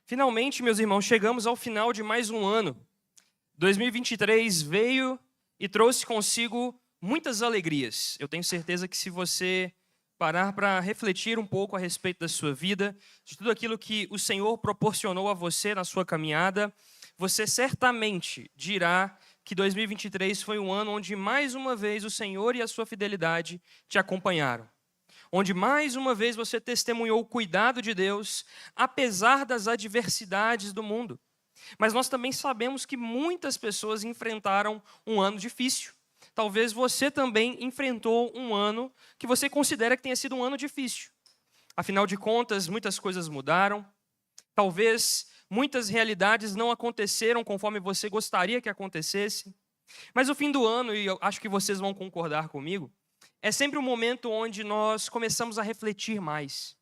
Finalmente, meus irmãos, chegamos ao final de mais um ano. 2023 veio e trouxe consigo muitas alegrias. Eu tenho certeza que se você parar para refletir um pouco a respeito da sua vida, de tudo aquilo que o Senhor proporcionou a você na sua caminhada, você certamente dirá que 2023 foi um ano onde mais uma vez o Senhor e a sua fidelidade te acompanharam. Onde mais uma vez você testemunhou o cuidado de Deus, apesar das adversidades do mundo. Mas nós também sabemos que muitas pessoas enfrentaram um ano difícil. Talvez você também enfrentou um ano que você considera que tenha sido um ano difícil. Afinal de contas, muitas coisas mudaram. Talvez muitas realidades não aconteceram conforme você gostaria que acontecesse. Mas o fim do ano, e eu acho que vocês vão concordar comigo, é sempre um momento onde nós começamos a refletir mais.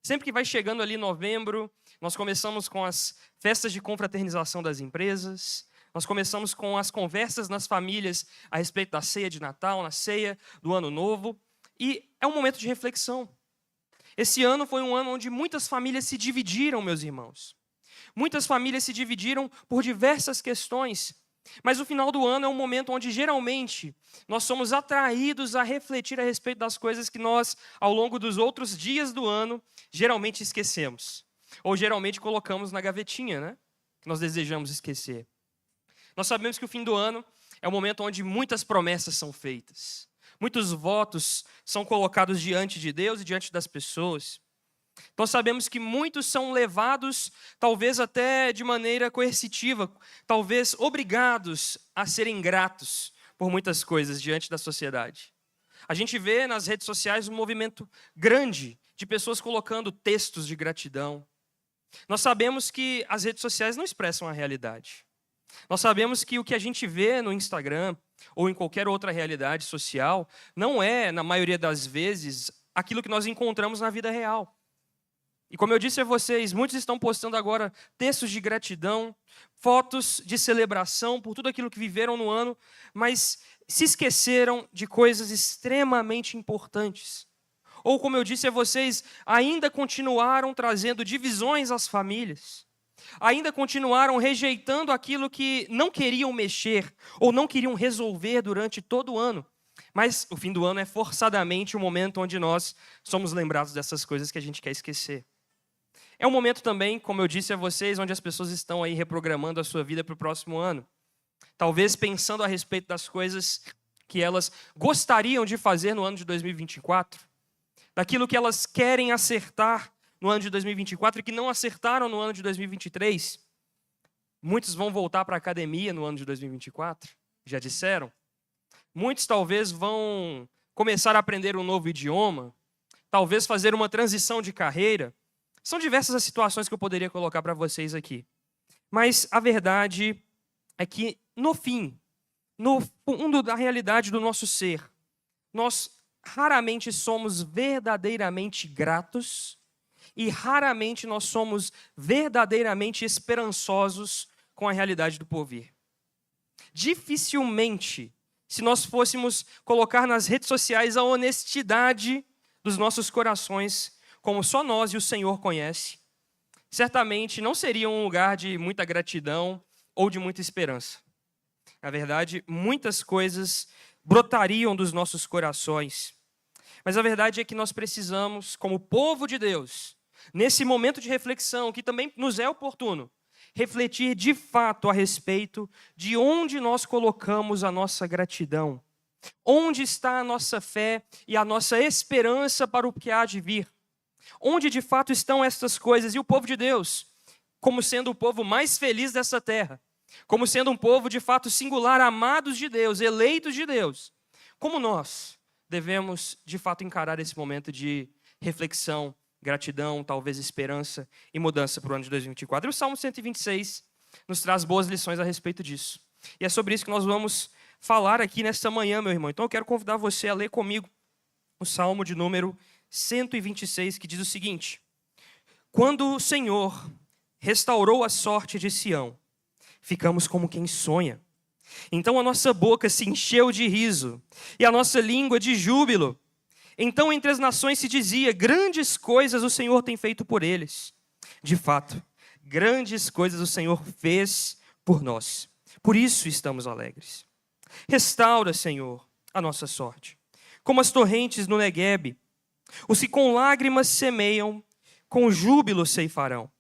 Sempre que vai chegando ali novembro, nós começamos com as festas de confraternização das empresas, nós começamos com as conversas nas famílias a respeito da ceia de Natal, na ceia do Ano Novo, e é um momento de reflexão. Esse ano foi um ano onde muitas famílias se dividiram, meus irmãos. Muitas famílias se dividiram por diversas questões. Mas o final do ano é um momento onde, geralmente, nós somos atraídos a refletir a respeito das coisas que nós, ao longo dos outros dias do ano, geralmente esquecemos. Ou geralmente colocamos na gavetinha, né? Que nós desejamos esquecer. Nós sabemos que o fim do ano é um momento onde muitas promessas são feitas. Muitos votos são colocados diante de Deus e diante das pessoas. Nós sabemos que muitos são levados, talvez até de maneira coercitiva, talvez obrigados a serem gratos por muitas coisas diante da sociedade. A gente vê nas redes sociais um movimento grande de pessoas colocando textos de gratidão. Nós sabemos que as redes sociais não expressam a realidade. Nós sabemos que o que a gente vê no Instagram ou em qualquer outra realidade social não é, na maioria das vezes, aquilo que nós encontramos na vida real. E como eu disse a vocês, muitos estão postando agora textos de gratidão, fotos de celebração por tudo aquilo que viveram no ano, mas se esqueceram de coisas extremamente importantes. Ou, como eu disse a vocês, ainda continuaram trazendo divisões às famílias. Ainda continuaram rejeitando aquilo que não queriam mexer ou não queriam resolver durante todo o ano. Mas o fim do ano é forçadamente o momento onde nós somos lembrados dessas coisas que a gente quer esquecer. É um momento também, como eu disse a vocês, onde as pessoas estão aí reprogramando a sua vida para o próximo ano. Talvez pensando a respeito das coisas que elas gostariam de fazer no ano de 2024. Daquilo que elas querem acertar no ano de 2024 e que não acertaram no ano de 2023. Muitos vão voltar para a academia no ano de 2024, já disseram. Muitos talvez vão começar a aprender um novo idioma, talvez fazer uma transição de carreira. São diversas as situações que eu poderia colocar para vocês aqui. Mas a verdade é que, no fim, no fundo da realidade do nosso ser, nós raramente somos verdadeiramente gratos e raramente nós somos verdadeiramente esperançosos com a realidade do porvir. Dificilmente, se nós fôssemos colocar nas redes sociais a honestidade dos nossos corações, como só nós e o Senhor conhece, certamente não seria um lugar de muita gratidão ou de muita esperança. Na verdade, muitas coisas brotariam dos nossos corações. Mas a verdade é que nós precisamos, como povo de Deus, nesse momento de reflexão, que também nos é oportuno, refletir de fato a respeito de onde nós colocamos a nossa gratidão. Onde está a nossa fé e a nossa esperança para o que há de vir? Onde de fato estão estas coisas? E o povo de Deus, como sendo o povo mais feliz dessa terra, como sendo um povo de fato singular, amados de Deus, eleitos de Deus, como nós devemos de fato encarar esse momento de reflexão, gratidão, talvez esperança e mudança para o ano de 2024. E o Salmo 126 nos traz boas lições a respeito disso. E é sobre isso que nós vamos falar aqui nesta manhã, meu irmão. Então eu quero convidar você a ler comigo o Salmo de número 126, que diz o seguinte: quando o Senhor restaurou a sorte de Sião, ficamos como quem sonha. Então a nossa boca se encheu de riso e a nossa língua de júbilo. Então entre as nações se dizia: grandes coisas o Senhor tem feito por eles. De fato, Grandes coisas o Senhor fez por nós. Por isso estamos alegres. Restaura, Senhor, a nossa sorte, como as torrentes no Neguebe. Os que com lágrimas semeiam, com júbilo ceifarão.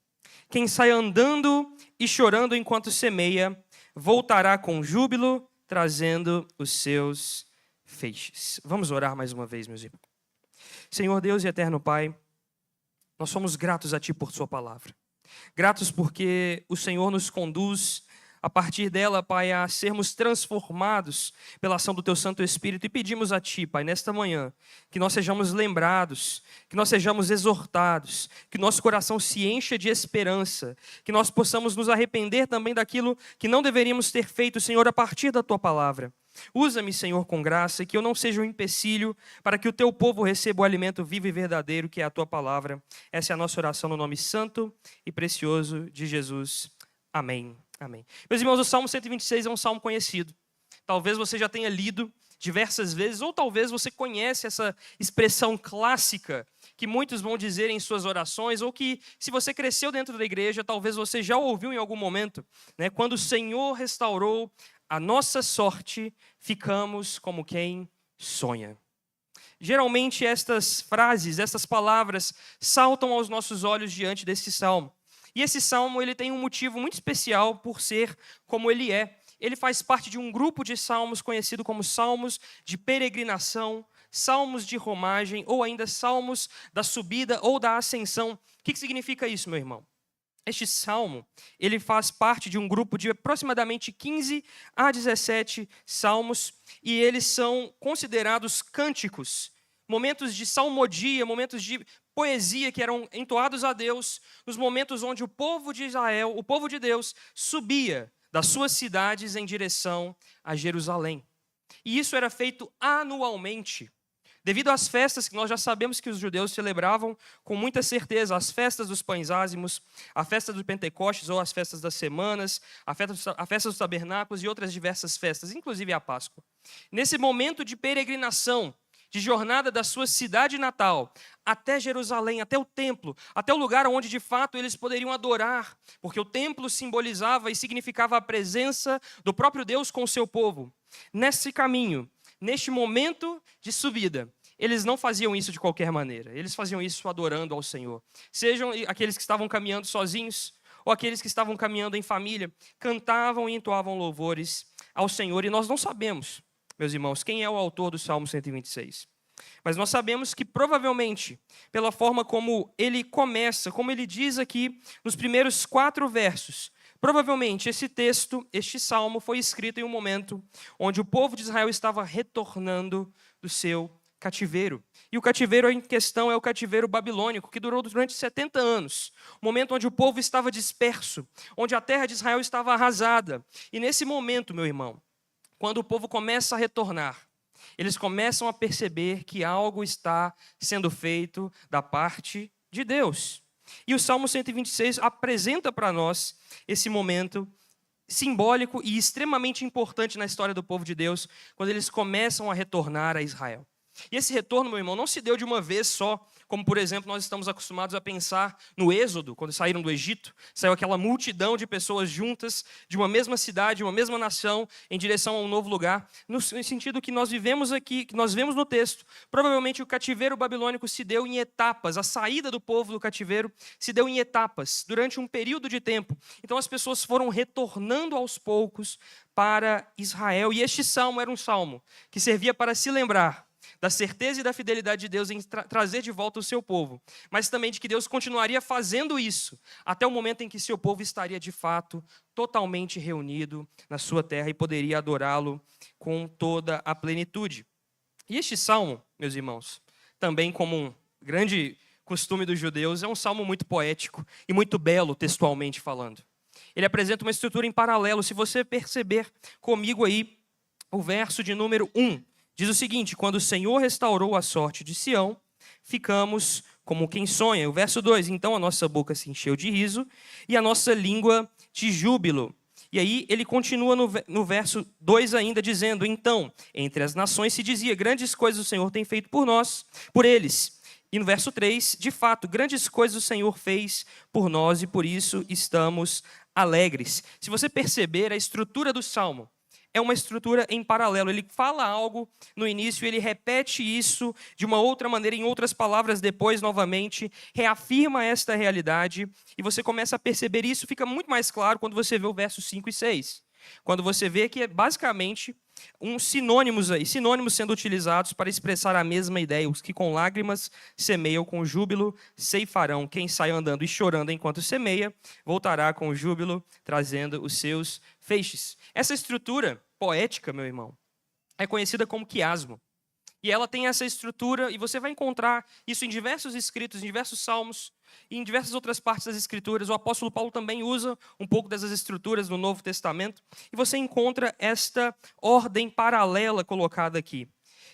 Quem sai andando e chorando enquanto semeia, voltará com júbilo, trazendo os seus feixes. Vamos orar mais uma vez, meus irmãos. Senhor Deus e eterno Pai, nós somos gratos a Ti por Sua palavra. Gratos porque o Senhor nos conduz a partir dela, Pai, a sermos transformados pela ação do Teu Santo Espírito. E pedimos a Ti, Pai, nesta manhã, que nós sejamos lembrados, que nós sejamos exortados, que nosso coração se encha de esperança, que nós possamos nos arrepender também daquilo que não deveríamos ter feito, Senhor, a partir da Tua palavra. Usa-me, Senhor, com graça, e que eu não seja um empecilho para que o Teu povo receba o alimento vivo e verdadeiro, que é a Tua palavra. Essa é a nossa oração no nome santo e precioso de Jesus. Amém. Amém. Meus irmãos, o Salmo 126 é um salmo conhecido. Talvez você já tenha lido diversas vezes, ou talvez você conhece essa expressão clássica que muitos vão dizer em suas orações, ou que, se você cresceu dentro da igreja, talvez você já ouviu em algum momento, né? Quando o Senhor restaurou a nossa sorte, ficamos como quem sonha. Geralmente estas frases, estas palavras saltam aos nossos olhos diante desse salmo. E esse salmo ele tem um motivo muito especial por ser como ele é. Ele faz parte de um grupo de salmos conhecido como salmos de peregrinação, salmos de romagem ou ainda salmos da subida ou da ascensão. O que significa isso, meu irmão? Este salmo ele faz parte de um grupo de aproximadamente 15 a 17 salmos e eles são considerados cânticos, momentos de salmodia, momentos de poesia que eram entoados a Deus, nos momentos onde o povo de Israel, o povo de Deus, subia das suas cidades em direção a Jerusalém. E isso era feito anualmente, devido às festas que nós já sabemos que os judeus celebravam com muita certeza, as festas dos pães ázimos, a festa do Pentecostes ou as festas das semanas, a festa dos tabernáculos e outras diversas festas, inclusive a Páscoa. Nesse momento de peregrinação, de jornada da sua cidade natal até Jerusalém, até o templo, até o lugar onde de fato eles poderiam adorar, porque o templo simbolizava e significava a presença do próprio Deus com o seu povo. Nesse caminho, neste momento de subida, eles não faziam isso de qualquer maneira, eles faziam isso adorando ao Senhor. Sejam aqueles que estavam caminhando sozinhos, ou aqueles que estavam caminhando em família, cantavam e entoavam louvores ao Senhor, e nós não sabemos, meus irmãos, quem é o autor do Salmo 126. Mas nós sabemos que provavelmente, pela forma como ele começa, como ele diz aqui nos primeiros 4 versos, provavelmente esse texto, este salmo foi escrito em um momento onde o povo de Israel estava retornando do seu cativeiro. E o cativeiro em questão é o cativeiro babilônico, que durou durante 70 anos. O momento onde o povo estava disperso, onde a terra de Israel estava arrasada. E nesse momento, meu irmão, quando o povo começa a retornar, eles começam a perceber que algo está sendo feito da parte de Deus. E o Salmo 126 apresenta para nós esse momento simbólico e extremamente importante na história do povo de Deus, quando eles começam a retornar a Israel. E esse retorno, meu irmão, não se deu de uma vez só, como, por exemplo, nós estamos acostumados a pensar no Êxodo, quando saíram do Egito, saiu aquela multidão de pessoas juntas, de uma mesma cidade, uma mesma nação, em direção a um novo lugar, no sentido que nós vivemos aqui, que nós vemos no texto. Provavelmente o cativeiro babilônico se deu em etapas, a saída do povo do cativeiro se deu em etapas, durante um período de tempo. Então as pessoas foram retornando aos poucos para Israel, e este salmo era um salmo que servia para se lembrar da certeza e da fidelidade de Deus em trazer de volta o seu povo, mas também de que Deus continuaria fazendo isso até o momento em que seu povo estaria de fato totalmente reunido na sua terra e poderia adorá-lo com toda a plenitude. E este salmo, meus irmãos, também como um grande costume dos judeus, é um salmo muito poético e muito belo textualmente falando. Ele apresenta uma estrutura em paralelo. Se você perceber comigo aí o verso de número 1, diz o seguinte: quando o Senhor restaurou a sorte de Sião, ficamos como quem sonha. O verso 2, então a nossa boca se encheu de riso e a nossa língua de júbilo. E aí ele continua no verso 2 ainda dizendo: então, entre as nações se dizia, grandes coisas o Senhor tem feito por nós, por eles. E no verso 3, de fato, grandes coisas o Senhor fez por nós e por isso estamos alegres. Se você perceber, a estrutura do Salmo é uma estrutura em paralelo. Ele fala algo no início, ele repete isso de uma outra maneira, em outras palavras, depois, novamente, reafirma esta realidade. E você começa a perceber isso, fica muito mais claro quando você vê o versos 5 e 6. Quando você vê que é basicamente sinônimos sendo utilizados para expressar a mesma ideia. Os que com lágrimas semeiam, com júbilo ceifarão. Quem sai andando e chorando enquanto semeia, voltará com júbilo, trazendo os seus feixes. Essa estrutura poética, meu irmão, é conhecida como quiasmo. E ela tem essa estrutura, e você vai encontrar isso em diversos escritos, em diversos salmos, e em diversas outras partes das Escrituras. O apóstolo Paulo também usa um pouco dessas estruturas no Novo Testamento. E você encontra esta ordem paralela colocada aqui.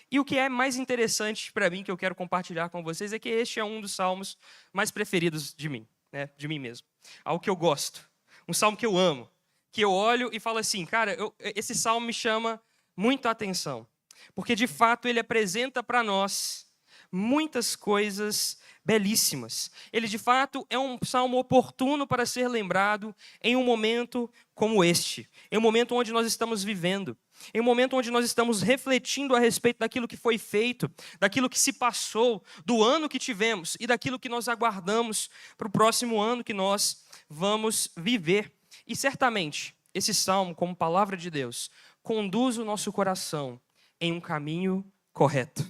E o que é mais interessante para mim, que eu quero compartilhar com vocês, é que este é um dos salmos mais preferidos de mim, né? De mim mesmo. Algo que eu gosto. Um salmo que eu amo. Que eu olho e falo assim, cara, esse salmo me chama muito a atenção. Porque, de fato, ele apresenta para nós muitas coisas belíssimas. Ele, de fato, é um salmo oportuno para ser lembrado em um momento como este. Em um momento onde nós estamos vivendo. Em um momento onde nós estamos refletindo a respeito daquilo que foi feito, daquilo que se passou, do ano que tivemos e daquilo que nós aguardamos para o próximo ano que nós vamos viver. E, certamente, esse salmo, como palavra de Deus, conduz o nosso coração em um caminho correto,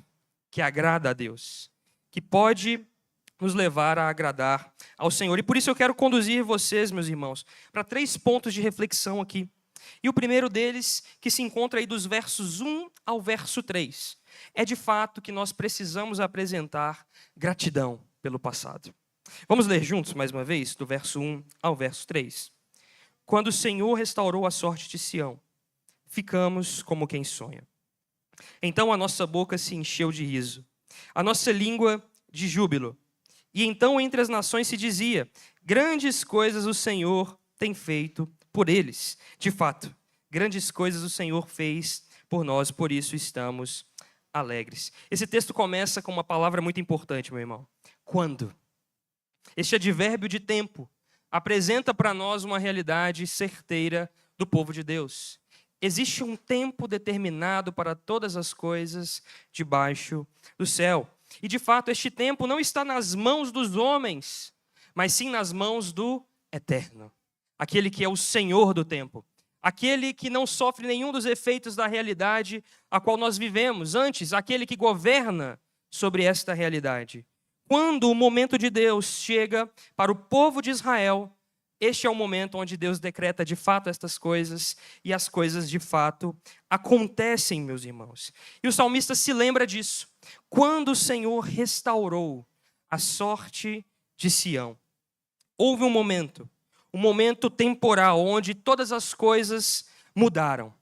que agrada a Deus, que pode nos levar a agradar ao Senhor. E por isso eu quero conduzir vocês, meus irmãos, para 3 pontos de reflexão aqui. E o primeiro deles, que se encontra aí dos versos 1 ao verso 3, é de fato que nós precisamos apresentar gratidão pelo passado. Vamos ler juntos mais uma vez, do verso 1 ao verso 3. Quando o Senhor restaurou a sorte de Sião, ficamos como quem sonha. Então a nossa boca se encheu de riso, a nossa língua de júbilo. E então entre as nações se dizia, grandes coisas o Senhor tem feito por eles. De fato, grandes coisas o Senhor fez por nós, por isso estamos alegres. Esse texto começa com uma palavra muito importante, meu irmão. Quando? Este advérbio de tempo apresenta para nós uma realidade certeira do povo de Deus. Existe um tempo determinado para todas as coisas debaixo do céu. E, de fato, este tempo não está nas mãos dos homens, mas sim nas mãos do Eterno. Aquele que é o Senhor do tempo. Aquele que não sofre nenhum dos efeitos da realidade a qual nós vivemos. Antes, aquele que governa sobre esta realidade. Quando o momento de Deus chega para o povo de Israel, este é o momento onde Deus decreta de fato estas coisas e as coisas de fato acontecem, meus irmãos. E o salmista se lembra disso. Quando o Senhor restaurou a sorte de Sião, houve um momento temporal onde todas as coisas mudaram.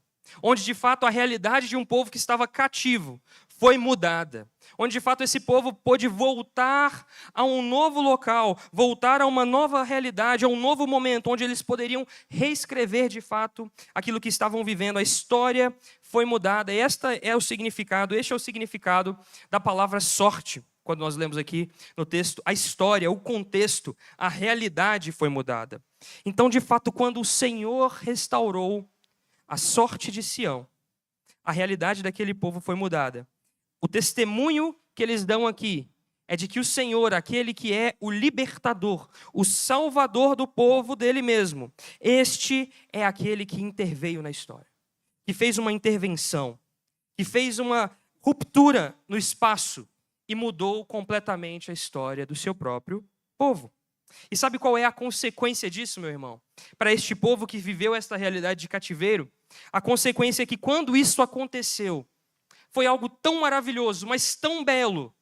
Onde de fato a realidade de um povo que estava cativo foi mudada. Onde de fato esse povo pôde voltar a um novo local, voltar a uma nova realidade, a um novo momento, onde eles poderiam reescrever de fato aquilo que estavam vivendo. A história foi mudada. Este é o significado da palavra sorte. Quando nós lemos aqui no texto, a história, o contexto, a realidade foi mudada. Então, de fato, quando o Senhor restaurou a sorte de Sião, a realidade daquele povo foi mudada. O testemunho que eles dão aqui é de que o Senhor, aquele que é o libertador, o salvador do povo dele mesmo, este é aquele que interveio na história, que fez uma intervenção, que fez uma ruptura no espaço e mudou completamente a história do seu próprio povo. E sabe qual é a consequência disso, meu irmão? Para este povo que viveu esta realidade de cativeiro, a consequência é que quando isso aconteceu, foi algo tão maravilhoso, mas tão belo,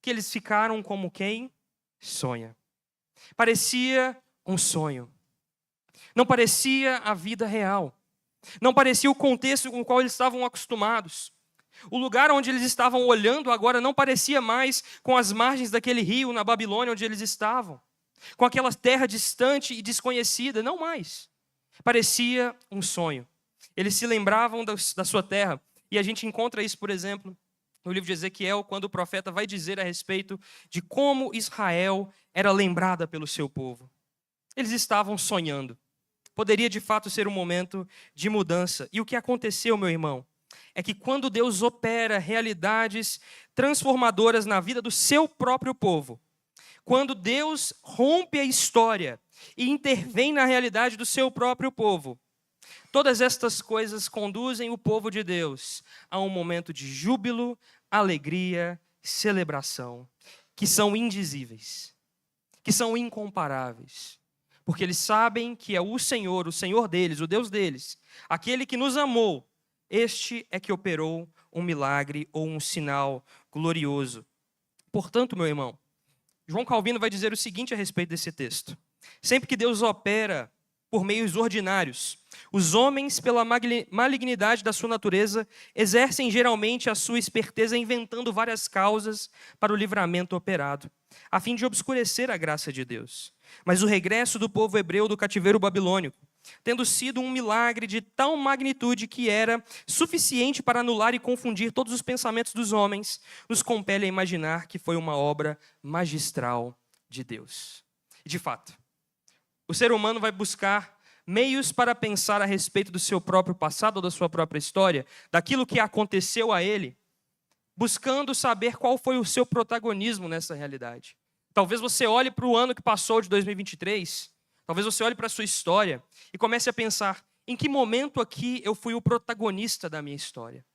que eles ficaram como quem sonha. Parecia um sonho. Não parecia a vida real. Não parecia o contexto com o qual eles estavam acostumados. O lugar onde eles estavam olhando agora não parecia mais com as margens daquele rio na Babilônia onde eles estavam. Com aquela terra distante e desconhecida, não mais. Parecia um sonho. Eles se lembravam da sua terra. E a gente encontra isso, por exemplo, no livro de Ezequiel, quando o profeta vai dizer a respeito de como Israel era lembrada pelo seu povo. Eles estavam sonhando. Poderia de fato ser um momento de mudança. E o que aconteceu, meu irmão, é que quando Deus opera realidades transformadoras na vida do seu próprio povo, quando Deus rompe a história e intervém na realidade do seu próprio povo, todas estas coisas conduzem o povo de Deus a um momento de júbilo, alegria, celebração, que são indizíveis, que são incomparáveis, porque eles sabem que é o Senhor deles, o Deus deles, aquele que nos amou, este é que operou um milagre ou um sinal glorioso. Portanto, meu irmão, João Calvino vai dizer o seguinte a respeito desse texto: sempre que Deus opera por meios ordinários, os homens, pela malignidade da sua natureza, exercem geralmente a sua esperteza inventando várias causas para o livramento operado, a fim de obscurecer a graça de Deus. Mas o regresso do povo hebreu do cativeiro babilônico, tendo sido um milagre de tal magnitude que era suficiente para anular e confundir todos os pensamentos dos homens, nos compele a imaginar que foi uma obra magistral de Deus. E de fato, o ser humano vai buscar meios para pensar a respeito do seu próprio passado ou da sua própria história, daquilo que aconteceu a ele, buscando saber qual foi o seu protagonismo nessa realidade. Talvez você olhe para o ano que passou de 2023, talvez você olhe para a sua história e comece a pensar: em que momento aqui eu fui o protagonista da minha história?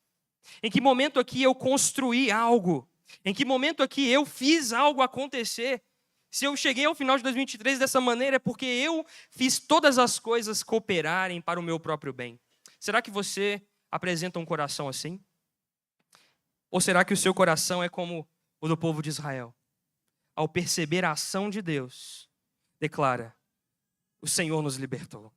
Em que momento aqui eu construí algo? Em que momento aqui eu fiz algo acontecer? Se eu cheguei ao final de 2023 dessa maneira, é porque eu fiz todas as coisas cooperarem para o meu próprio bem. Será que você apresenta um coração assim? Ou será que o seu coração é como o do povo de Israel? Ao perceber a ação de Deus, declara: o Senhor nos libertou.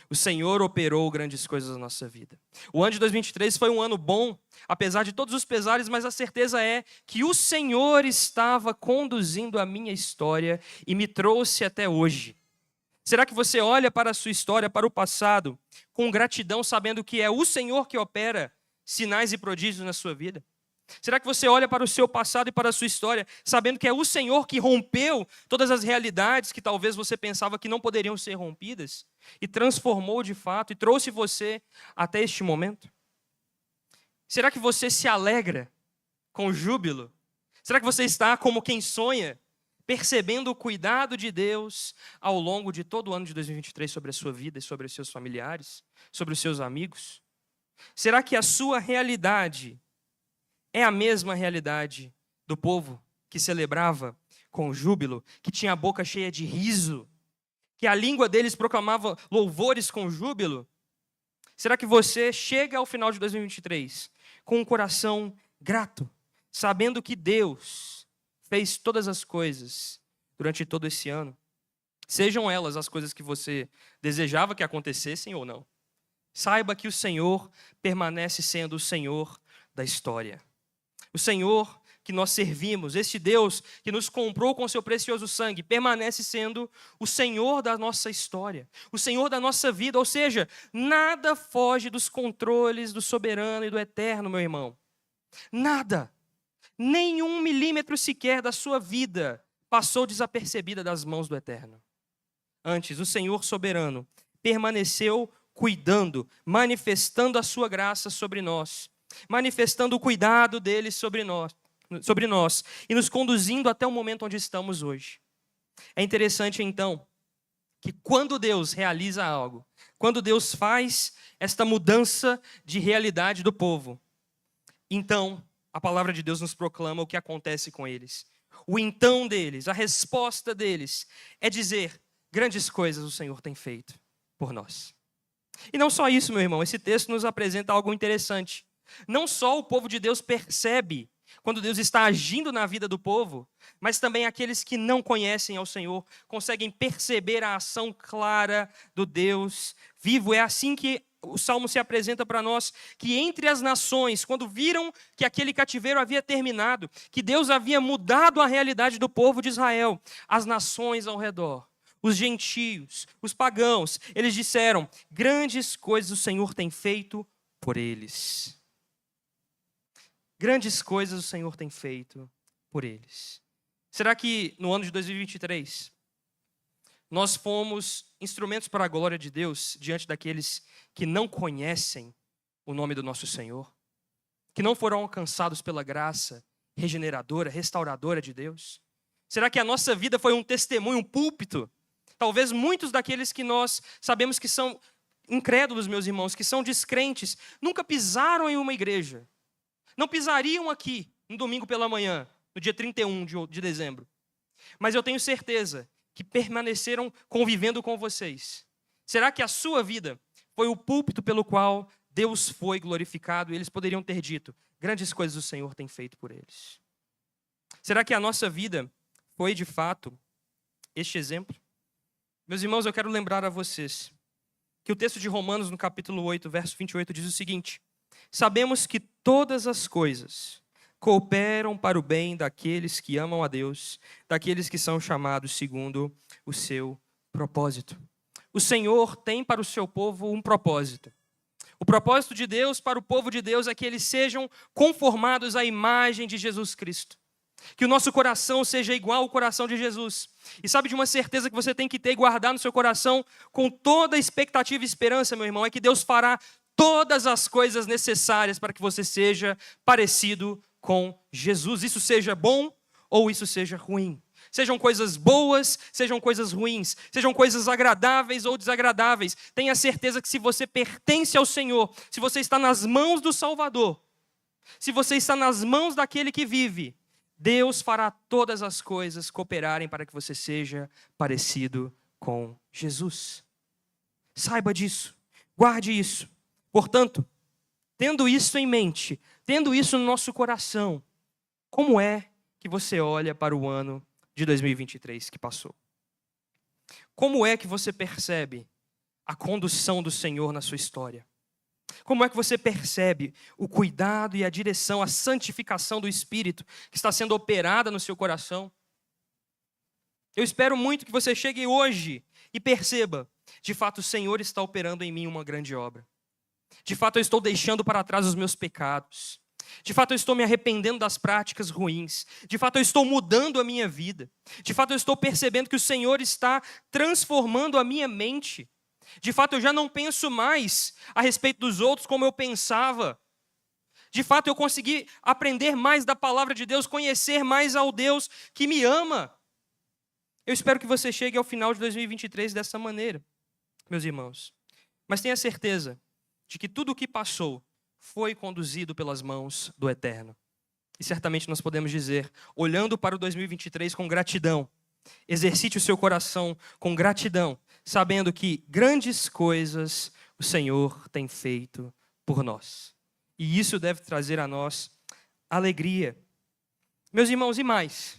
O Senhor operou grandes coisas na nossa vida. O ano de 2023 foi um ano bom, apesar de todos os pesares, mas a certeza é que o Senhor estava conduzindo a minha história e me trouxe até hoje. Será que você olha para a sua história, para o passado, com gratidão, sabendo que é o Senhor que opera sinais e prodígios na sua vida? Será que você olha para o seu passado e para a sua história, sabendo que é o Senhor que rompeu todas as realidades que talvez você pensava que não poderiam ser rompidas e transformou de fato e trouxe você até este momento? Será que você se alegra com júbilo? Será que você está como quem sonha, percebendo o cuidado de Deus ao longo de todo o ano de 2023 sobre a sua vida e sobre os seus familiares, sobre os seus amigos? Será que a sua realidade é a mesma realidade do povo que celebrava com júbilo, que tinha a boca cheia de riso, que a língua deles proclamava louvores com júbilo? Será que você chega ao final de 2023 com um coração grato, sabendo que Deus fez todas as coisas durante todo esse ano? Sejam elas as coisas que você desejava que acontecessem ou não. Saiba que o Senhor permanece sendo o Senhor da história. O Senhor que nós servimos, este Deus que nos comprou com seu precioso sangue, permanece sendo o Senhor da nossa história, o Senhor da nossa vida. Ou seja, nada foge dos controles do soberano e do eterno, meu irmão. Nada, nem 1 milímetro sequer da sua vida passou desapercebida das mãos do eterno. Antes, o Senhor soberano permaneceu cuidando, manifestando a sua graça sobre nós, manifestando o cuidado dele sobre nós e nos conduzindo até o momento onde estamos hoje. É interessante, então, que quando Deus realiza algo, quando Deus faz esta mudança de realidade do povo, então a palavra de Deus nos proclama o que acontece com eles. O então deles, a resposta deles é dizer: grandes coisas o Senhor tem feito por nós. E não só isso, meu irmão, esse texto nos apresenta algo interessante. Não só o povo de Deus percebe quando Deus está agindo na vida do povo, mas também aqueles que não conhecem ao Senhor conseguem perceber a ação clara do Deus vivo. É assim que o Salmo se apresenta para nós, que entre as nações, quando viram que aquele cativeiro havia terminado, que Deus havia mudado a realidade do povo de Israel, as nações ao redor, os gentios, os pagãos, eles disseram: grandes coisas o Senhor tem feito por eles. Grandes coisas o Senhor tem feito por eles. Será que no ano de 2023, nós fomos instrumentos para a glória de Deus diante daqueles que não conhecem o nome do nosso Senhor? Que não foram alcançados pela graça regeneradora, restauradora de Deus? Será que a nossa vida foi um testemunho, um púlpito? Talvez muitos daqueles que nós sabemos que são incrédulos, meus irmãos, que são descrentes, nunca pisaram em uma igreja. Não pisariam aqui no domingo pela manhã, no dia 31 de dezembro. Mas eu tenho certeza que permaneceram convivendo com vocês. Será que a sua vida foi o púlpito pelo qual Deus foi glorificado? E eles poderiam ter dito: grandes coisas o Senhor tem feito por eles. Será que a nossa vida foi de fato este exemplo? Meus irmãos, eu quero lembrar a vocês que o texto de Romanos, no capítulo 8, verso 28, diz o seguinte: sabemos que todas as coisas cooperam para o bem daqueles que amam a Deus, daqueles que são chamados segundo o seu propósito. O Senhor tem para o seu povo um propósito. O propósito de Deus para o povo de Deus é que eles sejam conformados à imagem de Jesus Cristo. Que o nosso coração seja igual ao coração de Jesus. E sabe de uma certeza que você tem que ter e guardar no seu coração com toda a expectativa e esperança, meu irmão, é que Deus fará todas as coisas necessárias para que você seja parecido com Jesus. Isso seja bom ou isso seja ruim. Sejam coisas boas, sejam coisas ruins, sejam coisas agradáveis ou desagradáveis. Tenha certeza que se você pertence ao Senhor, se você está nas mãos do Salvador, se você está nas mãos daquele que vive, Deus fará todas as coisas cooperarem para que você seja parecido com Jesus. Saiba disso, guarde isso. Portanto, tendo isso em mente, tendo isso no nosso coração, como é que você olha para o ano de 2023 que passou? Como é que você percebe a condução do Senhor na sua história? Como é que você percebe o cuidado e a direção, a santificação do Espírito que está sendo operada no seu coração? Eu espero muito que você chegue hoje e perceba: de fato o Senhor está operando em mim uma grande obra. De fato eu estou deixando para trás os meus pecados. De fato eu estou me arrependendo das práticas ruins. De fato eu estou mudando a minha vida. De fato eu estou percebendo que o Senhor está transformando a minha mente. De fato, eu já não penso mais a respeito dos outros como eu pensava. De fato, eu consegui aprender mais da palavra de Deus, conhecer mais ao Deus que me ama. Eu espero que você chegue ao final de 2023 dessa maneira, meus irmãos. Mas tenha certeza de que tudo o que passou foi conduzido pelas mãos do Eterno. E certamente nós podemos dizer, olhando para o 2023 com gratidão, exercite o seu coração com gratidão, sabendo que grandes coisas o Senhor tem feito por nós. E isso deve trazer a nós alegria. Meus irmãos, e mais?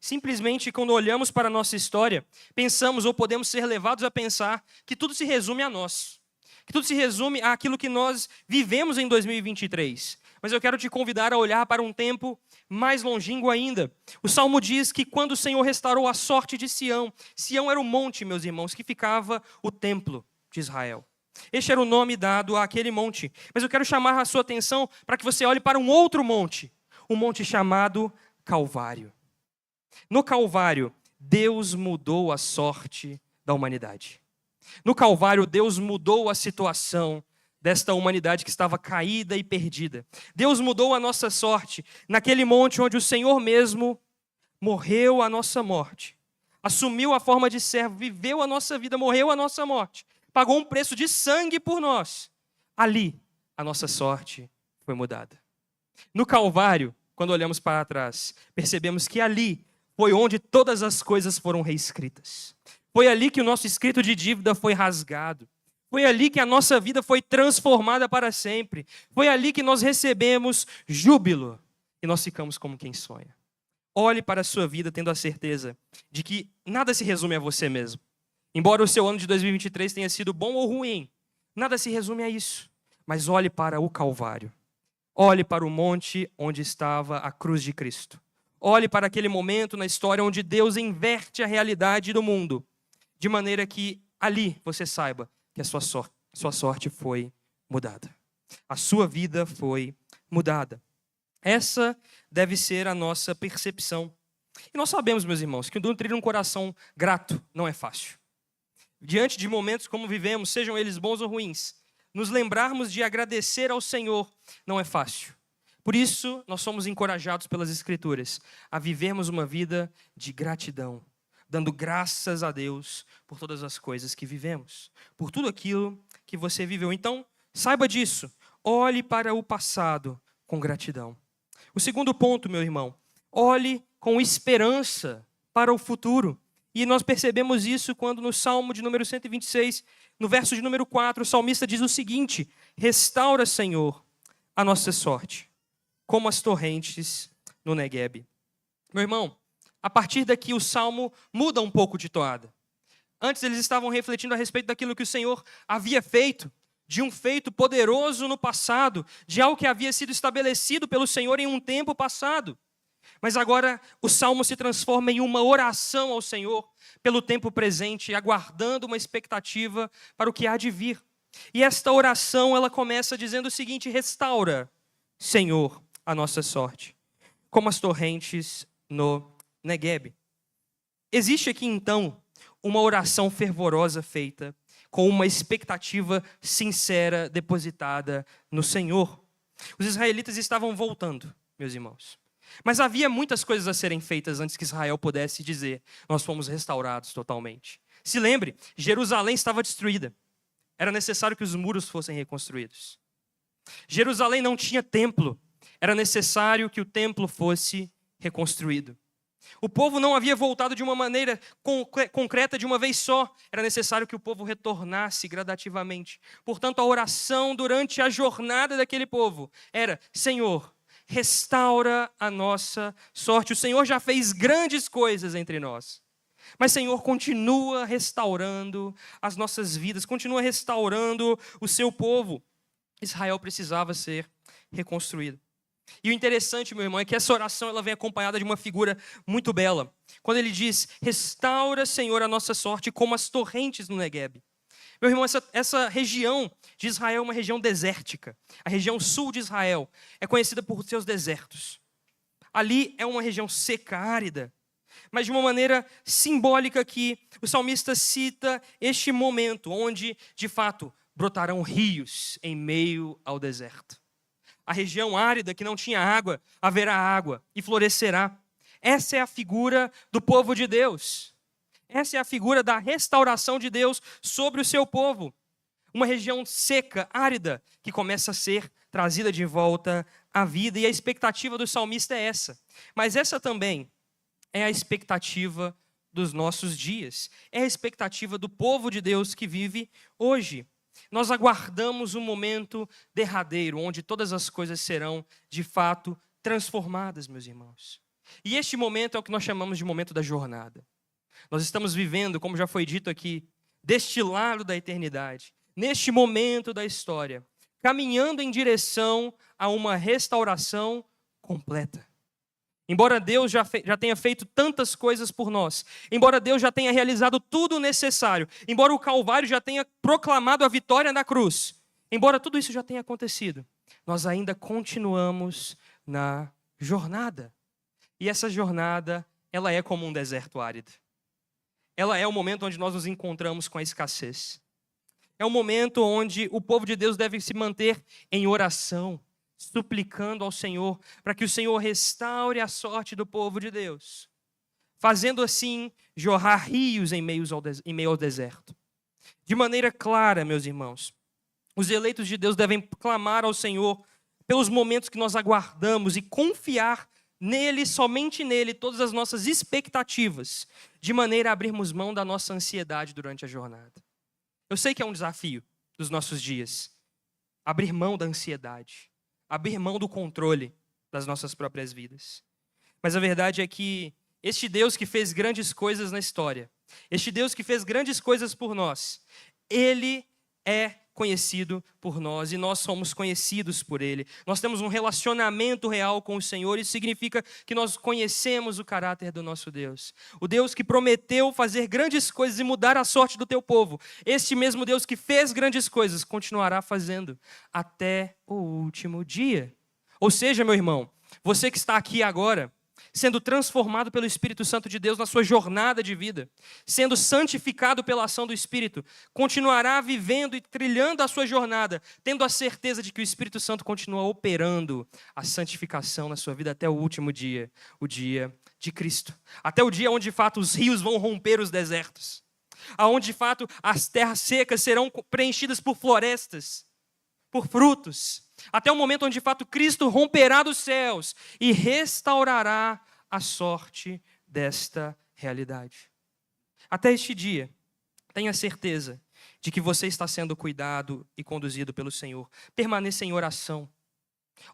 Simplesmente quando olhamos para a nossa história, pensamos ou podemos ser levados a pensar que tudo se resume a nós. Que tudo se resume àquilo que nós vivemos em 2023. Mas eu quero te convidar a olhar para um tempo mais longínquo ainda. O Salmo diz que quando o Senhor restaurou a sorte de Sião, Sião era o monte, meus irmãos, que ficava o templo de Israel. Este era o nome dado àquele monte. Mas eu quero chamar a sua atenção para que você olhe para um outro monte, um monte chamado Calvário. No Calvário, Deus mudou a sorte da humanidade. No Calvário, Deus mudou a situação desta humanidade que estava caída e perdida. Deus mudou a nossa sorte naquele monte onde o Senhor mesmo morreu a nossa morte, assumiu a forma de servo, viveu a nossa vida, morreu a nossa morte, pagou um preço de sangue por nós. Ali, a nossa sorte foi mudada. No Calvário, quando olhamos para trás, percebemos que ali foi onde todas as coisas foram reescritas. Foi ali que o nosso escrito de dívida foi rasgado. Foi ali que a nossa vida foi transformada para sempre. Foi ali que nós recebemos júbilo e nós ficamos como quem sonha. Olhe para a sua vida tendo a certeza de que nada se resume a você mesmo. Embora o seu ano de 2023 tenha sido bom ou ruim, nada se resume a isso. Mas olhe para o Calvário. Olhe para o monte onde estava a cruz de Cristo. Olhe para aquele momento na história onde Deus inverte a realidade do mundo, de maneira que ali você saiba que a sua sorte foi mudada. A sua vida foi mudada. Essa deve ser a nossa percepção. E nós sabemos, meus irmãos, que nutrir um coração grato não é fácil. Diante de momentos como vivemos, sejam eles bons ou ruins, nos lembrarmos de agradecer ao Senhor não é fácil. Por isso, nós somos encorajados pelas Escrituras a vivermos uma vida de gratidão, dando graças a Deus por todas as coisas que vivemos, por tudo aquilo que você viveu. Então, saiba disso, olhe para o passado com gratidão. O segundo ponto, meu irmão, olhe com esperança para o futuro. E nós percebemos isso quando no Salmo de número 126, no verso de número 4, o salmista diz o seguinte: restaura, Senhor, a nossa sorte, como as torrentes no Neguebe. Meu irmão, a partir daqui o Salmo muda um pouco de toada. Antes eles estavam refletindo a respeito daquilo que o Senhor havia feito, de um feito poderoso no passado, de algo que havia sido estabelecido pelo Senhor em um tempo passado. Mas agora o Salmo se transforma em uma oração ao Senhor pelo tempo presente, aguardando uma expectativa para o que há de vir. E esta oração, ela começa dizendo o seguinte: restaura, Senhor, a nossa sorte, como as torrentes no Neguebe. Existe aqui então uma oração fervorosa feita com uma expectativa sincera depositada no Senhor. Os israelitas estavam voltando, meus irmãos. Mas havia muitas coisas a serem feitas antes que Israel pudesse dizer: nós fomos restaurados totalmente. Se lembre, Jerusalém estava destruída. Era necessário que os muros fossem reconstruídos. Jerusalém não tinha templo. Era necessário que o templo fosse reconstruído. O povo não havia voltado de uma maneira concreta de uma vez só. Era necessário que o povo retornasse gradativamente. Portanto, a oração durante a jornada daquele povo era: Senhor, restaura a nossa sorte. O Senhor já fez grandes coisas entre nós. Mas, Senhor, continua restaurando as nossas vidas, continua restaurando o seu povo. Israel precisava ser reconstruído. E o interessante, meu irmão, é que essa oração ela vem acompanhada de uma figura muito bela. Quando ele diz: restaura, Senhor, a nossa sorte como as torrentes no Neguebe. Meu irmão, essa região de Israel é uma região desértica. A região sul de Israel é conhecida por seus desertos. Ali é uma região seca, árida. Mas de uma maneira simbólica aqui, o salmista cita este momento onde, de fato, brotarão rios em meio ao deserto. A região árida que não tinha água, haverá água e florescerá. Essa é a figura do povo de Deus. Essa é a figura da restauração de Deus sobre o seu povo. Uma região seca, árida, que começa a ser trazida de volta à vida. E a expectativa do salmista é essa. Mas essa também é a expectativa dos nossos dias. É a expectativa do povo de Deus que vive hoje. Nós aguardamos um momento derradeiro, onde todas as coisas serão, de fato, transformadas, meus irmãos. E este momento é o que nós chamamos de momento da jornada. Nós estamos vivendo, como já foi dito aqui, deste lado da eternidade, neste momento da história, caminhando em direção a uma restauração completa. Embora Deus já tenha feito tantas coisas por nós, embora Deus já tenha realizado tudo o necessário, embora o Calvário já tenha proclamado a vitória na cruz, embora tudo isso já tenha acontecido, nós ainda continuamos na jornada. E essa jornada, ela é como um deserto árido. Ela é o momento onde nós nos encontramos com a escassez. É o momento onde o povo de Deus deve se manter em oração, suplicando ao Senhor para que o Senhor restaure a sorte do povo de Deus, fazendo assim jorrar rios em meio ao deserto. De maneira clara, meus irmãos, os eleitos de Deus devem clamar ao Senhor pelos momentos que nós aguardamos e confiar nele, somente nele, todas as nossas expectativas, de maneira a abrirmos mão da nossa ansiedade durante a jornada. Eu sei que é um desafio dos nossos dias, abrir mão da ansiedade, abrir mão do controle das nossas próprias vidas. Mas a verdade é que este Deus que fez grandes coisas na história, este Deus que fez grandes coisas por nós, Ele é conhecido por nós e nós somos conhecidos por Ele. Nós temos um relacionamento real com o Senhor. Isso significa que nós conhecemos o caráter do nosso Deus. O Deus que prometeu fazer grandes coisas e mudar a sorte do teu povo. Este mesmo Deus que fez grandes coisas continuará fazendo até o último dia. Ou seja, meu irmão, Você que está aqui agora, sendo transformado pelo Espírito Santo de Deus na sua jornada de vida, sendo santificado pela ação do Espírito, continuará vivendo e trilhando a sua jornada, tendo a certeza de que o Espírito Santo continua operando a santificação na sua vida até o último dia, o dia de Cristo. Até o dia onde, de fato, os rios vão romper os desertos, aonde, de fato, as terras secas serão preenchidas por florestas, por frutos, até o momento onde, de fato, Cristo romperá dos céus e restaurará a sorte desta realidade. Até este dia, tenha certeza de que você está sendo cuidado e conduzido pelo Senhor. Permaneça em oração.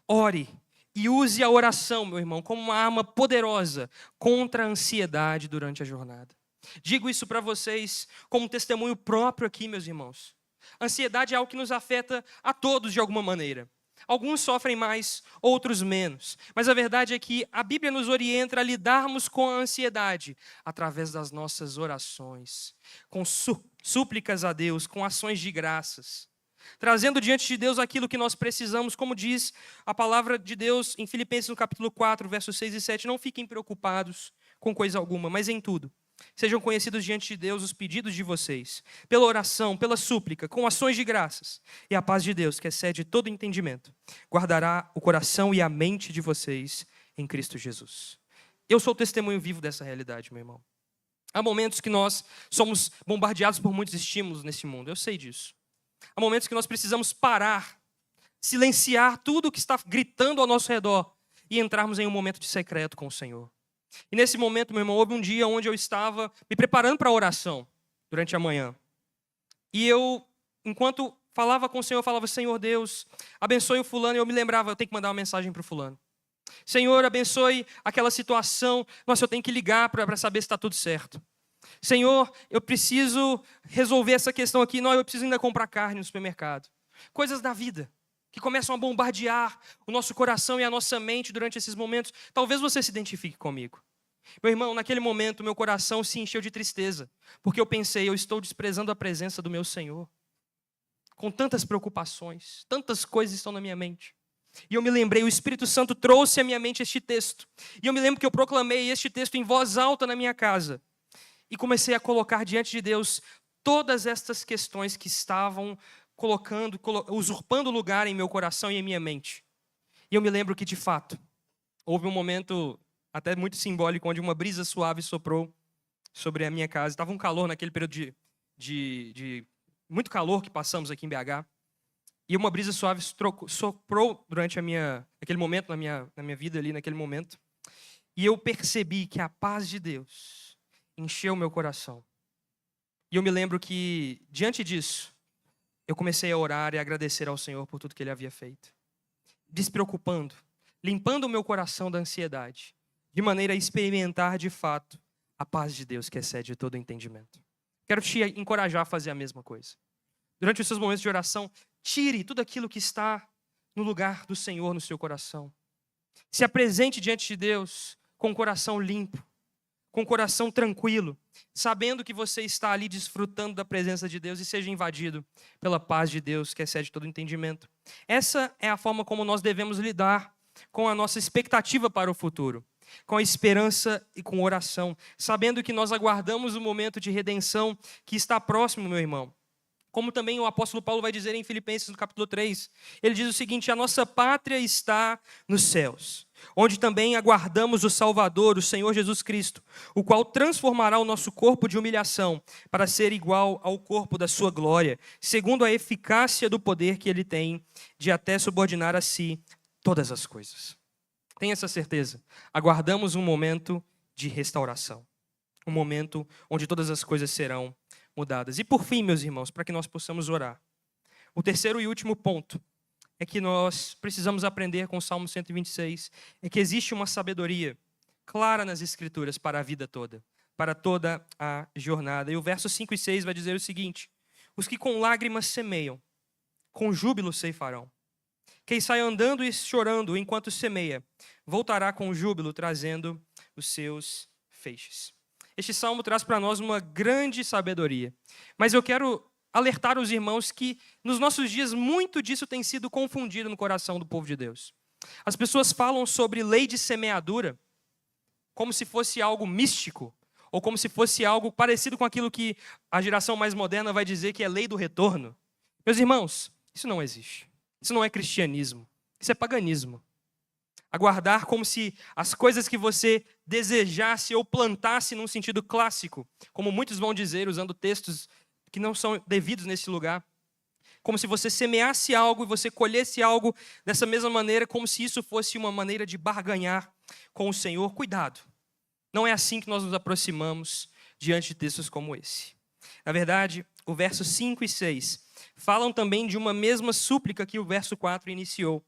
Ore e use a oração, meu irmão, como uma arma poderosa contra a ansiedade durante a jornada. Digo isso para vocês como testemunho próprio aqui, meus irmãos. Ansiedade é algo que nos afeta a todos de alguma maneira. Alguns sofrem mais, outros menos. Mas a verdade é que a Bíblia nos orienta a lidarmos com a ansiedade através das nossas orações, com súplicas a Deus, com ações de graças, trazendo diante de Deus aquilo que nós precisamos, como diz a palavra de Deus em Filipenses no capítulo 4, versos 6 e 7. Não fiquem preocupados com coisa alguma, mas em tudo sejam conhecidos diante de Deus os pedidos de vocês, pela oração, pela súplica, com ações de graças. E a paz de Deus, que excede todo entendimento, guardará o coração e a mente de vocês em Cristo Jesus. Eu sou o testemunho vivo dessa realidade, meu irmão. Há momentos que nós somos bombardeados por muitos estímulos nesse mundo, eu sei disso. Há momentos que nós precisamos parar, silenciar tudo o que está gritando ao nosso redor e entrarmos em um momento de secreto com o Senhor. E nesse momento, meu irmão, houve um dia onde eu estava me preparando para a oração durante a manhã. E eu, enquanto falava com o Senhor, eu falava: Senhor Deus, abençoe o fulano. E eu me lembrava, eu tenho que mandar uma mensagem para o fulano. Senhor, abençoe aquela situação. Nossa, eu tenho que ligar para saber se está tudo certo. Senhor, eu preciso resolver essa questão aqui. Não, eu preciso ainda comprar carne no supermercado. Coisas da vida que começam a bombardear o nosso coração e a nossa mente durante esses momentos. Talvez você se identifique comigo. Meu irmão, naquele momento, meu coração se encheu de tristeza, porque eu pensei: eu estou desprezando a presença do meu Senhor. Com tantas preocupações, tantas coisas estão na minha mente. E eu me lembrei, o Espírito Santo trouxe à minha mente este texto. E eu me lembro que eu proclamei este texto em voz alta na minha casa. E comecei a colocar diante de Deus todas estas questões que estavam usurpando lugar em meu coração e em minha mente. E eu me lembro que, de fato, houve um momento até muito simbólico, onde uma brisa suave soprou sobre a minha casa. Estava um calor naquele período de muito calor que passamos aqui em BH. E uma brisa suave soprou durante aquele momento, na minha vida ali, naquele momento. E eu percebi que a paz de Deus encheu meu coração. E eu me lembro que, diante disso, eu comecei a orar e a agradecer ao Senhor por tudo que Ele havia feito. Despreocupando, limpando o meu coração da ansiedade, de maneira a experimentar de fato a paz de Deus que excede todo entendimento. Quero te encorajar a fazer a mesma coisa. Durante os seus momentos de oração, tire tudo aquilo que está no lugar do Senhor no seu coração. Se apresente diante de Deus com o coração limpo, com o coração tranquilo, sabendo que você está ali desfrutando da presença de Deus, e seja invadido pela paz de Deus que excede todo entendimento. Essa é a forma como nós devemos lidar com a nossa expectativa para o futuro, com a esperança e com oração, sabendo que nós aguardamos o momento de redenção que está próximo, meu irmão. Como também o apóstolo Paulo vai dizer em Filipenses no capítulo 3, ele diz o seguinte: a nossa pátria está nos céus, onde também aguardamos o Salvador, o Senhor Jesus Cristo, o qual transformará o nosso corpo de humilhação para ser igual ao corpo da sua glória, segundo a eficácia do poder que ele tem de até subordinar a si todas as coisas. Tenha essa certeza, aguardamos um momento de restauração, um momento onde todas as coisas serão mudadas. E por fim, meus irmãos, para que nós possamos orar, o terceiro e último ponto é que nós precisamos aprender com o Salmo 126, é que existe uma sabedoria clara nas Escrituras para a vida toda, para toda a jornada. E o verso 5 e 6 vai dizer o seguinte: os que com lágrimas semeiam, com júbilo ceifarão. Quem sai andando e chorando enquanto semeia, voltará com júbilo, trazendo os seus feixes. Este salmo traz para nós uma grande sabedoria. Mas eu quero alertar os irmãos que, nos nossos dias, muito disso tem sido confundido no coração do povo de Deus. As pessoas falam sobre lei de semeadura como se fosse algo místico, ou como se fosse algo parecido com aquilo que a geração mais moderna vai dizer que é lei do retorno. Meus irmãos, isso não existe. Isso não é cristianismo. Isso é paganismo. Aguardar como se as coisas que você desejasse ou plantasse num sentido clássico, como muitos vão dizer, usando textos que não são devidos nesse lugar, como se você semeasse algo e você colhesse algo dessa mesma maneira, como se isso fosse uma maneira de barganhar com o Senhor. Cuidado, não é assim que nós nos aproximamos diante de textos como esse. Na verdade, o verso 5 e 6 falam também de uma mesma súplica que o verso 4 iniciou.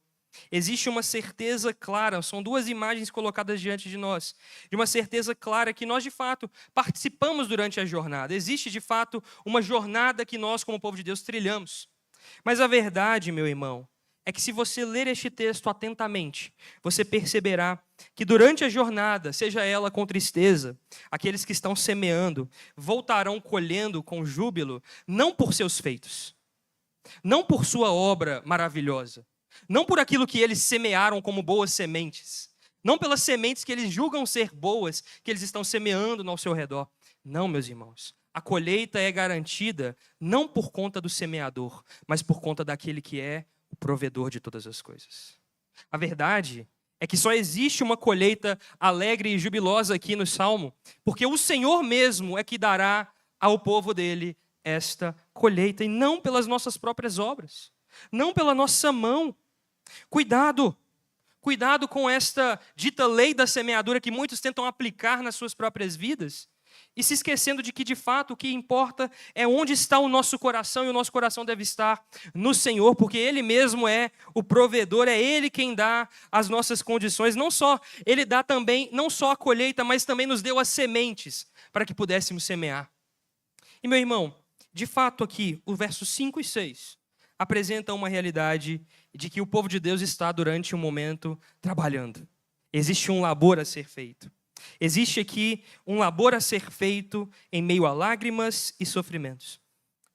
Existe uma certeza clara, são duas imagens colocadas diante de nós, de uma certeza clara que nós de fato participamos durante a jornada. Existe de fato uma jornada que nós como povo de Deus trilhamos. Mas a verdade, meu irmão, é que se você ler este texto atentamente, você perceberá que durante a jornada, seja ela com tristeza, aqueles que estão semeando voltarão colhendo com júbilo, não por seus feitos, não por sua obra maravilhosa, não por aquilo que eles semearam como boas sementes, não pelas sementes que eles julgam ser boas, que eles estão semeando ao seu redor. Não, meus irmãos. A colheita é garantida não por conta do semeador, mas por conta daquele que é o provedor de todas as coisas. A verdade é que só existe uma colheita alegre e jubilosa aqui no Salmo, porque o Senhor mesmo é que dará ao povo dele esta colheita, e não pelas nossas próprias obras, não pela nossa mão. Cuidado com esta dita lei da semeadura que muitos tentam aplicar nas suas próprias vidas, e se esquecendo de que, de fato, o que importa é onde está o nosso coração, e o nosso coração deve estar no Senhor, porque Ele mesmo é o provedor, é Ele quem dá as nossas condições. Não só Ele dá também, não só a colheita, mas também nos deu as sementes para que pudéssemos semear. E, meu irmão, de fato aqui, o verso 5 e 6 apresentam uma realidade de que o povo de Deus está durante um momento trabalhando. Existe um labor a ser feito. Existe aqui um labor a ser feito em meio a lágrimas e sofrimentos.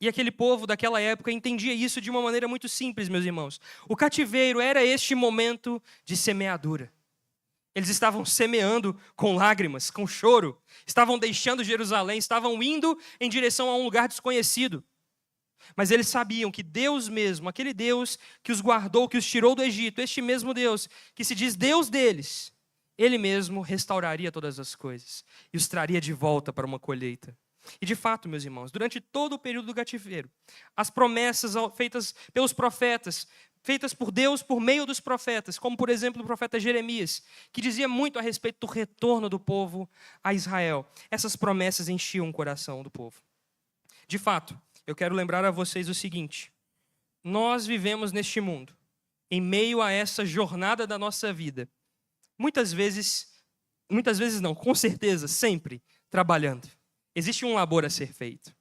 E aquele povo daquela época entendia isso de uma maneira muito simples, meus irmãos. O cativeiro era este momento de semeadura. Eles estavam semeando com lágrimas, com choro. Estavam deixando Jerusalém, estavam indo em direção a um lugar desconhecido. Mas eles sabiam que Deus mesmo, aquele Deus que os guardou, que os tirou do Egito, este mesmo Deus que se diz Deus deles, Ele mesmo restauraria todas as coisas e os traria de volta para uma colheita. E de fato, meus irmãos, durante todo o período do cativeiro, as promessas feitas pelos profetas, feitas por Deus por meio dos profetas, como por exemplo o profeta Jeremias, que dizia muito a respeito do retorno do povo a Israel, essas promessas enchiam o coração do povo. De fato, eu quero lembrar a vocês o seguinte: nós vivemos neste mundo, em meio a essa jornada da nossa vida, muitas vezes não, com certeza, sempre trabalhando. Existe um labor a ser feito.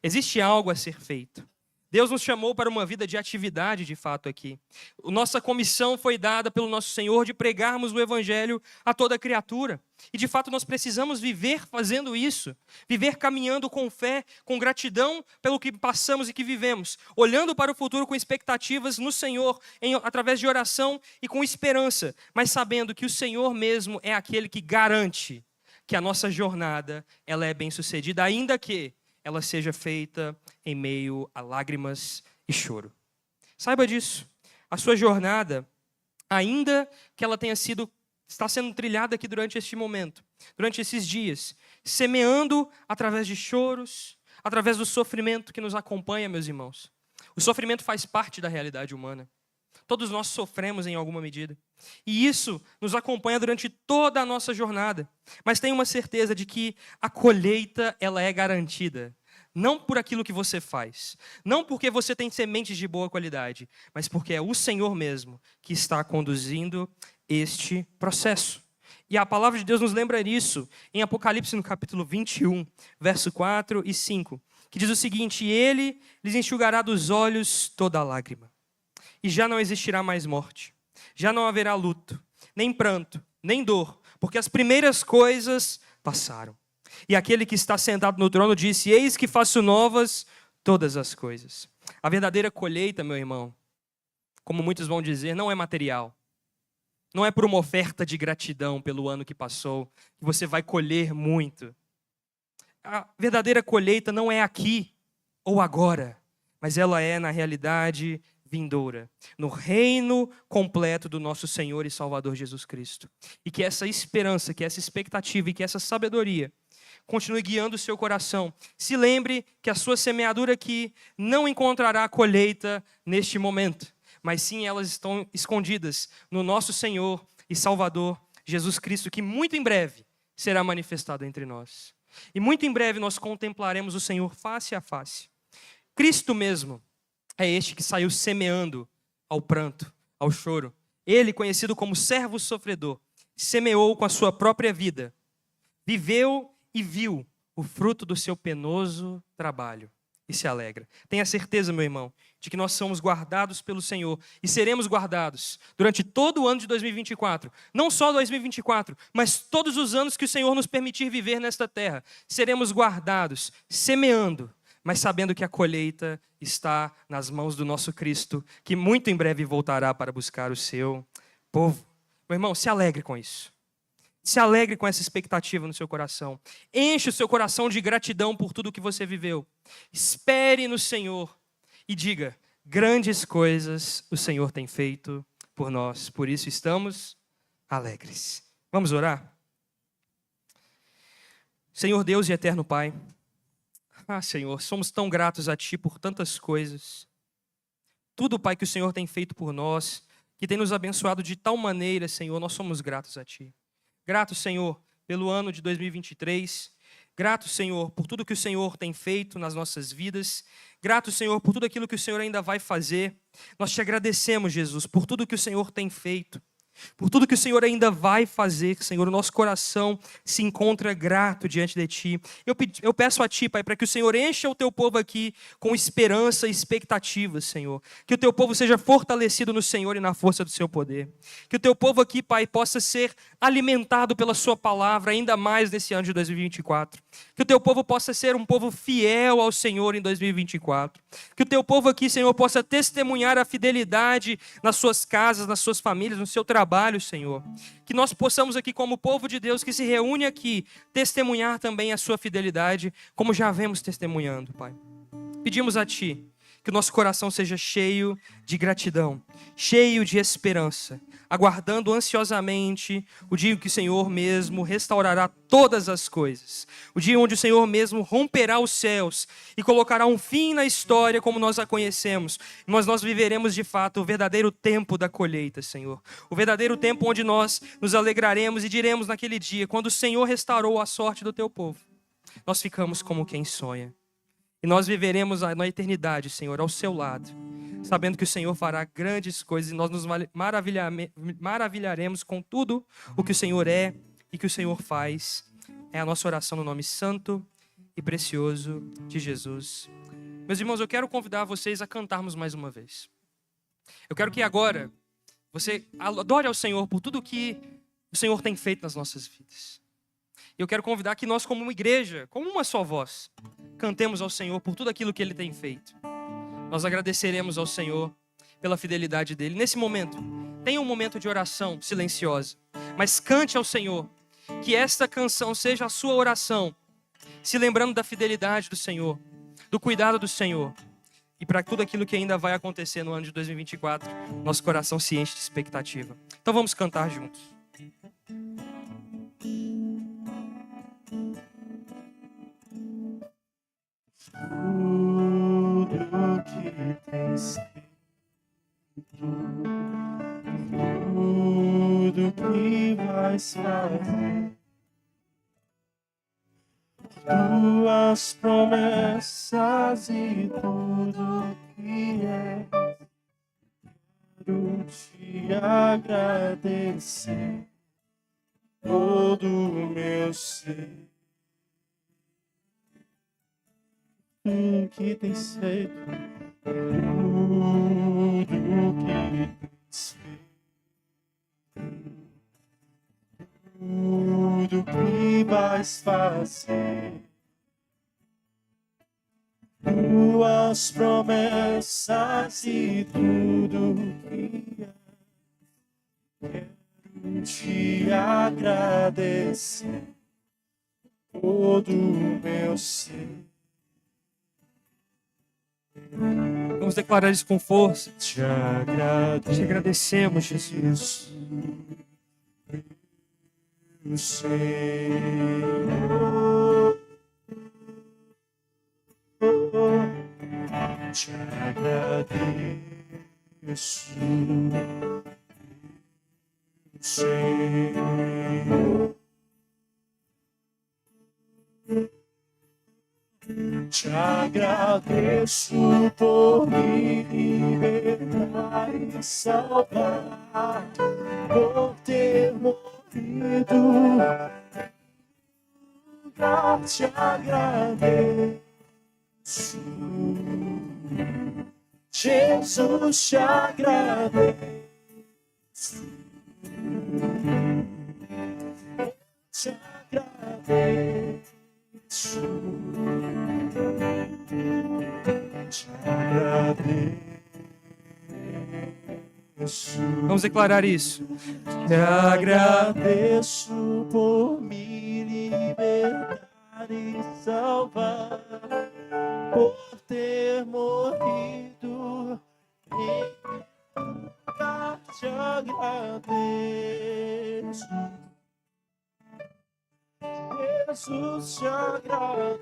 Existe algo a ser feito. Deus nos chamou para uma vida de atividade, de fato, aqui. Nossa comissão foi dada pelo nosso Senhor de pregarmos o Evangelho a toda criatura. E, de fato, nós precisamos viver fazendo isso. Viver caminhando com fé, com gratidão pelo que passamos e que vivemos. Olhando para o futuro com expectativas no Senhor, através de oração e com esperança. Mas sabendo que o Senhor mesmo é aquele que garante que a nossa jornada ela é bem-sucedida, ainda que ela seja feita em meio a lágrimas e choro. Saiba disso. A sua jornada, ainda que ela está sendo trilhada aqui durante este momento, durante esses dias, semeando através de choros, através do sofrimento que nos acompanha, meus irmãos. O sofrimento faz parte da realidade humana. Todos nós sofremos em alguma medida. E isso nos acompanha durante toda a nossa jornada. Mas tenha uma certeza de que a colheita ela é garantida. Não por aquilo que você faz. Não porque você tem sementes de boa qualidade. Mas porque é o Senhor mesmo que está conduzindo este processo. E a palavra de Deus nos lembra isso em Apocalipse no capítulo 21, verso 4 e 5. Que diz o seguinte: Ele lhes enxugará dos olhos toda a lágrima. E já não existirá mais morte. Já não haverá luto, nem pranto, nem dor, porque as primeiras coisas passaram. E aquele que está sentado no trono disse: Eis que faço novas todas as coisas. A verdadeira colheita, meu irmão, como muitos vão dizer, não é material. Não é por uma oferta de gratidão pelo ano que passou que você vai colher muito. A verdadeira colheita não é aqui ou agora, mas ela é na realidade vindoura, no reino completo do nosso Senhor e Salvador Jesus Cristo. E que essa esperança, que essa expectativa e que essa sabedoria continue guiando o seu coração. Se lembre que a sua semeadura aqui não encontrará colheita neste momento, mas sim elas estão escondidas no nosso Senhor e Salvador Jesus Cristo, que muito em breve será manifestado entre nós. E muito em breve nós contemplaremos o Senhor face a face. Cristo mesmo é este que saiu semeando ao pranto, ao choro. Ele, conhecido como servo sofredor, semeou com a sua própria vida, viveu e viu o fruto do seu penoso trabalho e se alegra. Tenha certeza, meu irmão, de que nós somos guardados pelo Senhor e seremos guardados durante todo o ano de 2024. Não só 2024, mas todos os anos que o Senhor nos permitir viver nesta terra. Seremos guardados, semeando, mas sabendo que a colheita está nas mãos do nosso Cristo, que muito em breve voltará para buscar o seu povo. Meu irmão, se alegre com isso. Se alegre com essa expectativa no seu coração. Enche o seu coração de gratidão por tudo que você viveu. Espere no Senhor e diga: grandes coisas o Senhor tem feito por nós. Por isso estamos alegres. Vamos orar? Senhor Deus e eterno Pai. Senhor, somos tão gratos a Ti por tantas coisas. Tudo, Pai, que o Senhor tem feito por nós, que tem nos abençoado de tal maneira, Senhor, nós somos gratos a Ti. Grato, Senhor, pelo ano de 2023. Grato, Senhor, por tudo que o Senhor tem feito nas nossas vidas. Grato, Senhor, por tudo aquilo que o Senhor ainda vai fazer. Nós te agradecemos, Jesus, por tudo que o Senhor tem feito. Por tudo que o Senhor ainda vai fazer, Senhor, o nosso coração se encontra grato diante de Ti. Eu peço a Ti, Pai, para que o Senhor encha o Teu povo aqui com esperança e expectativa, Senhor. Que o Teu povo seja fortalecido no Senhor e na força do Seu poder. Que o Teu povo aqui, Pai, possa ser alimentado pela Sua palavra ainda mais nesse ano de 2024. Que o Teu povo possa ser um povo fiel ao Senhor em 2024. Que o Teu povo aqui, Senhor, possa testemunhar a fidelidade nas suas casas, nas suas famílias, no seu trabalho, Senhor. Que nós possamos aqui, como povo de Deus que se reúne aqui, testemunhar também a sua fidelidade, como já vemos testemunhando, Pai. Pedimos a Ti que o nosso coração seja cheio de gratidão, cheio de esperança, aguardando ansiosamente o dia em que o Senhor mesmo restaurará todas as coisas. O dia onde o Senhor mesmo romperá os céus e colocará um fim na história como nós a conhecemos. Mas nós viveremos de fato o verdadeiro tempo da colheita, Senhor. O verdadeiro tempo onde nós nos alegraremos e diremos naquele dia, quando o Senhor restaurou a sorte do Teu povo, nós ficamos como quem sonha. E nós viveremos na eternidade, Senhor, ao Seu lado, sabendo que o Senhor fará grandes coisas e nós nos maravilharemos com tudo o que o Senhor é e que o Senhor faz. É a nossa oração no nome santo e precioso de Jesus. Meus irmãos, eu quero convidar vocês a cantarmos mais uma vez. Eu quero que agora você adore ao Senhor por tudo que o Senhor tem feito nas nossas vidas. Eu quero convidar que nós, como uma igreja, como uma só voz, cantemos ao Senhor por tudo aquilo que Ele tem feito. Nós agradeceremos ao Senhor pela fidelidade dEle. Nesse momento, tenha um momento de oração silenciosa, mas cante ao Senhor. Que esta canção seja a sua oração, se lembrando da fidelidade do Senhor, do cuidado do Senhor. E para tudo aquilo que ainda vai acontecer no ano de 2024, nosso coração se enche de expectativa. Então vamos cantar juntos. Tudo que tens feito, tudo que vais fazer, tuas promessas e tudo que és, quero te agradecer, todo o meu ser. Tudo que tens feito, tudo que tens feito, tudo que vais fazer, tuas promessas e tudo que és, te agradecer, todo o meu ser. Vamos declarar isso com força. Te agradeço, Te agradecemos, Jesus. meu Senhor. Te agradeço, Senhor. Te agradeço por me libertar e salvar, por ter morrido. Te agradeço, Jesus, te agradeço. Te agradeço, te agradeço. Vamos declarar isso. Te agradeço por me libertar e salvar, por ter morrido em lugar. Te agradeço, Jesus, te agradeço.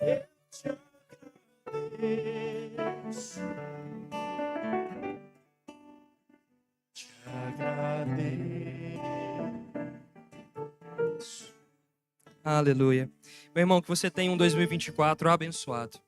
Eu te agradeço. Te agradeço. Aleluia. Meu irmão, que você tenha um 2024 abençoado.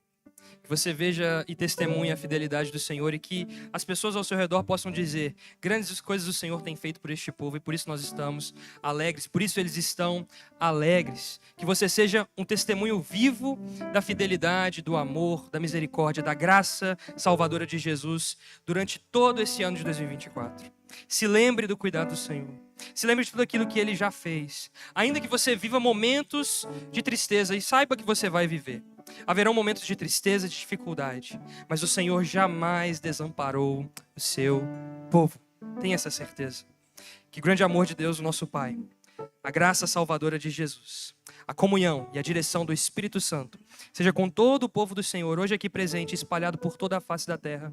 Que você veja e testemunhe a fidelidade do Senhor e que as pessoas ao seu redor possam dizer: grandes coisas o Senhor tem feito por este povo e por isso nós estamos alegres, por isso eles estão alegres. Que você seja um testemunho vivo da fidelidade, do amor, da misericórdia, da graça salvadora de Jesus durante todo esse ano de 2024. Se lembre do cuidado do Senhor. Se lembre de tudo aquilo que Ele já fez. Ainda que você viva momentos de tristeza, e saiba que você vai viver. Haverão momentos de tristeza, de dificuldade, mas o Senhor jamais desamparou o seu povo. Tenha essa certeza. Que o grande amor de Deus, o nosso Pai, a graça salvadora de Jesus, a comunhão e a direção do Espírito Santo seja com todo o povo do Senhor, hoje aqui presente, espalhado por toda a face da terra,